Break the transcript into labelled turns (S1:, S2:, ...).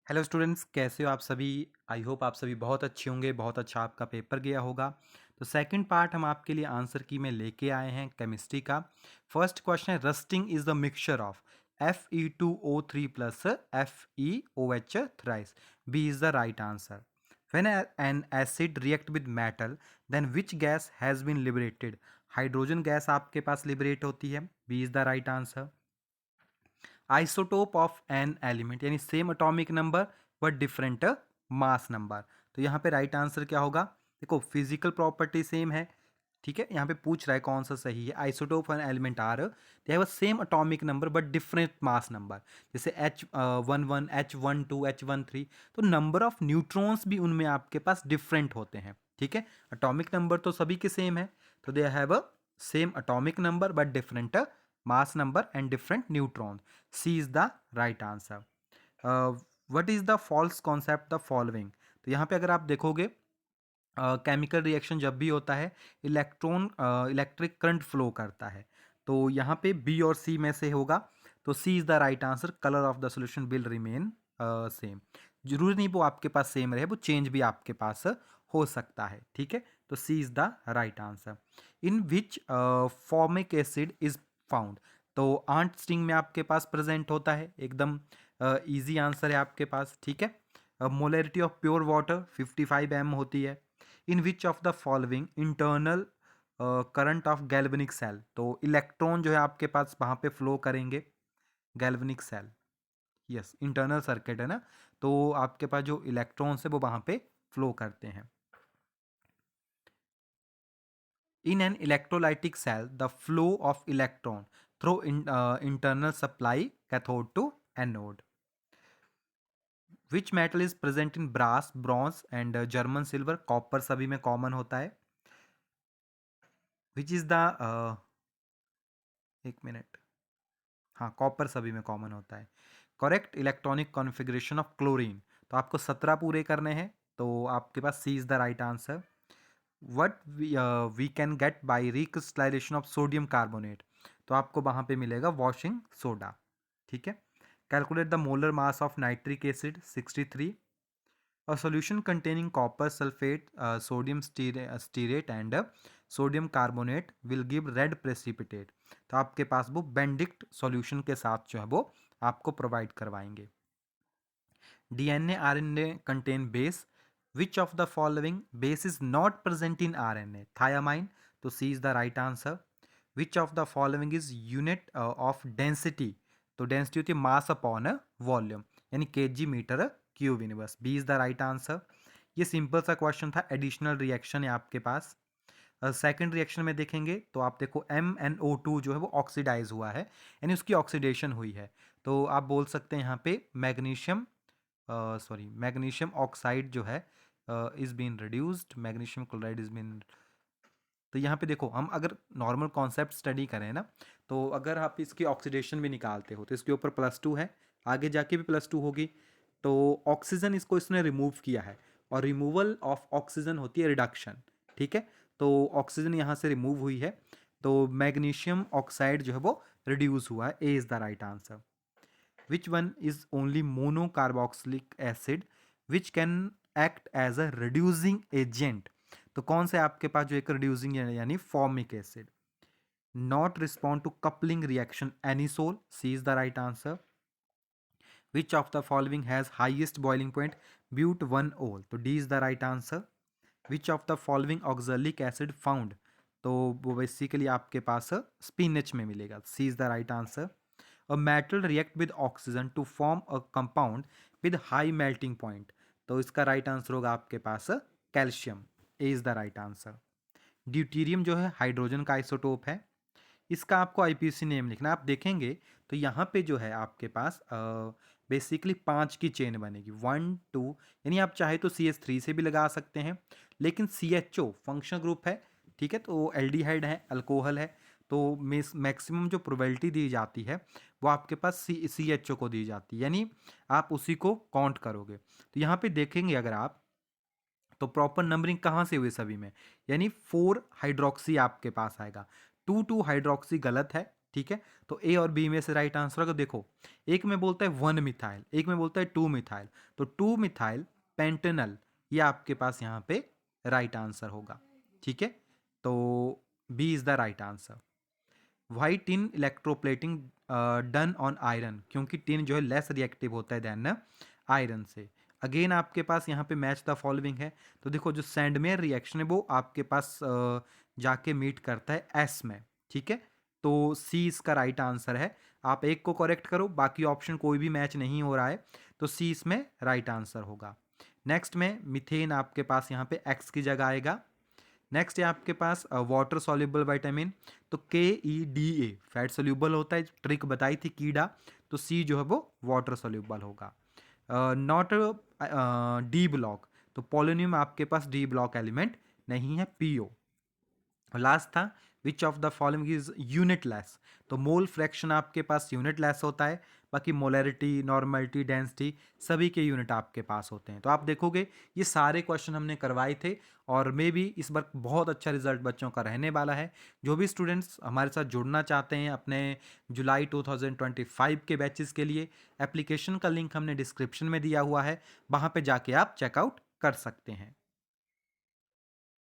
S1: Hello students, कैसे हो आप सभी। आई होप आप सभी बहुत अच्छे होंगे, बहुत अच्छा आपका पेपर गया होगा। तो सेकंड पार्ट हम आपके लिए आंसर की में लेके आए हैं केमिस्ट्री का। फर्स्ट क्वेश्चन है, rusting is the mixture of Fe2O3 plus FeOH thrice. B is the right answer. When an acid react with metal then which gas has been liberated. Hydrogen gas आपके पास liberate होती है। B is the right answer. Isotope of an element यानी same atomic number but different mass number. तो यहाँ पे right answer क्या होगा। देखो, फिजिकल प्रॉपर्टी सेम है, ठीक है। यहाँ पे पूछ रहा है कौन सा सही है। Isotope an element are they have same atomic number but different mass number. जैसे H11 H12 H13, तो नंबर ऑफ न्यूट्रॉन्स भी उनमें आपके पास डिफरेंट होते हैं, ठीक है। अटोमिक नंबर तो सभी के सेम है, तो they have a same atomic number but different mass number and different neutrons. C is the right answer. What is the false concept the following? तो यहाँ पे अगर आप देखोगे, केमिकल रिएक्शन जब भी होता है इलेक्ट्रॉन इलेक्ट्रिक करंट फ्लो करता है। तो यहाँ पे बी और सी में से होगा, तो C is the right answer. Colour of the solution will remain same. जरूरी नहीं वो आपके पास सेम रहे, वो चेंज भी आपके पास हो सकता है, ठीक है। तो C is the right answer. In which formic acid is found. तो आंट स्टिंग में आपके पास प्रेजेंट होता है, एकदम इजी आंसर है आपके पास, ठीक है। Molarity of pure water 55 m होती है। In which of the following internal current of galvanic cell. तो इलेक्ट्रॉन जो है आपके पास वहाँ पे फ्लो करेंगे galvanic cell. Yes, internal circuit है ना, तो आपके पास जो इलेक्ट्रॉन्स है वो वहाँ पे फ्लो करते हैं। In an electrolytic cell, the flow of electron through internal supply cathode to anode. Which metal is present in brass, bronze and German silver? Copper सभी में common होता है. Which is the एक मिनट, हाँ, कॉपर सभी में कॉमन होता है। Correct electronic configuration of chlorine, तो आपको 17 पूरे करने हैं, तो आपके पास C is the right answer. What we can get by recrystallization of sodium carbonate, तो आपको वहाँ पे मिलेगा वॉशिंग सोडा, ठीक है। Calculate the molar mass of nitric acid 63। A solution containing copper sulfate, sodium stearate and sodium carbonate will give red precipitate। तो आपके पास वो बेंडिक्ट सॉल्यूशन के साथ जो है वो आपको प्रोवाइड करवाएंगे। DNA RNA contain base. Which of the following base is not present in RNA? Thiamine, तो C is the right answer. Which of the following is unit of density? तो density होती है मास अपॉन वॉल्यूम, यानी KG metre cube inverse. B is the right answer. ये simple सा question था। Additional reaction है आपके पास। सेकेंड रिएक्शन में देखेंगे तो आप देखो MnO2 जो है वो ऑक्सीडाइज हुआ है, यानी उसकी ऑक्सीडेशन हुई है। तो आप बोल सकते हैं यहाँ पे मैग्नीशियम मैग्नीशियम ऑक्साइड जो है is been reduced, magnesium chloride is been. तो यहाँ पे देखो, हम अगर नॉर्मल कॉन्सेप्ट स्टडी करें ना, तो अगर आप इसकी ऑक्सीडेशन भी निकालते हो तो इसके ऊपर +2 है, आगे जाके भी +2 होगी। तो ऑक्सीजन इसको इसने रिमूव किया है, और रिमूवल ऑफ ऑक्सीजन होती है रिडक्शन, ठीक है। तो ऑक्सीजन यहाँ से रिमूव हुई है, तो मैग्नीशियम ऑक्साइड जो है वो रिड्यूस हुआ है। A is the right answer. Which one is only monocarboxylic acid which can act as a reducing agent? तो कौन से आपके पास जो एक रिड्यूसिंग यानी formic acid. Not respond to coupling reaction anisole, C is the right answer. Which of the following has highest boiling point? But 1 ol, तो D is the right answer. Which of the following oxalic acid found? तो वो basically आपके पास spinach में मिलेगा, C is the right answer. A metal react with oxygen to form a compound with high melting point, तो इसका right answer होगा आपके पास calcium. A is the right answer. Deuterium जो है हाइड्रोजन का आइसोटोप है। इसका आपको आईपीसी नेम लिखना है। आप देखेंगे तो यहाँ पे जो है आपके पास बेसिकली 5 की चेन बनेगी, 1 2, यानी आप चाहे तो CH3 से भी लगा सकते हैं, लेकिन CHO फंक्शनल ग्रुप है, ठीक है। तो एल्डिहाइड है, अल्कोहल है, तो मैक्सिमम जो प्रोबेबिलिटी दी जाती है वो आपके पास CHO को दी जाती है, यानी आप उसी को काउंट करोगे। तो यहाँ पे देखेंगे अगर आप, तो प्रॉपर नंबरिंग कहाँ से हुई सभी में, यानी 4 हाइड्रोक्सी आपके पास आएगा। 2 2 हाइड्रोक्सी गलत है, ठीक है, तो ए और बी में से राइट आंसर होगा। देखो, एक में बोलता है 1 मिथाइल, एक में बोलता है 2 मिथाइल, तो 2 मिथाइल पेंटेनल ये आपके पास यहाँ पे राइट आंसर होगा। ठीक है, तो B is the right answer. Why tin electroplating done on iron, क्योंकि टिन जो है लेस रिएक्टिव होता है देन आयरन से। अगेन आपके पास यहाँ पे मैच द फॉलोइंग है, तो देखो जो सैंडमेयर रिएक्शन है वो आपके पास जाके मीट करता है एस में। ठीक है, तो सी इसका राइट आंसर है। आप एक को करेक्ट करो, बाकी ऑप्शन कोई भी मैच नहीं हो रहा है, तो सी इसमें राइट आंसर होगा। नेक्स्ट में मिथेन आपके पास यहाँ पे एक्स की जगह आएगा। नेक्स्ट है आपके पास वाटर सॉल्युबल विटामिन, तो KEDA फैट सोल्यूबल होता है, ट्रिक बताई थी कीड़ा, तो सी जो है वो वाटर सोल्यूबल होगा। नॉट डी ब्लॉक, तो पोलोनियम आपके पास डी ब्लॉक एलिमेंट नहीं है, PO। लास्ट था विच of the following is unitless, तो मोल फ्रैक्शन आपके पास यूनिटलेस होता है, बाकी मोलैरिटी, नॉर्मलिटी, डेंसिटी सभी के यूनिट आपके पास होते हैं। तो आप देखोगे ये सारे क्वेश्चन हमने करवाए थे, और मे भी इस बार बहुत अच्छा रिजल्ट बच्चों का रहने वाला है। जो भी स्टूडेंट्स हमारे साथ जुड़ना चाहते हैं अपने जुलाई 2025 के बैचेस के लिए, एप्लीकेशन का लिंक हमने डिस्क्रिप्शन में दिया हुआ है, वहाँ पे जाके आप चेकआउट कर सकते हैं।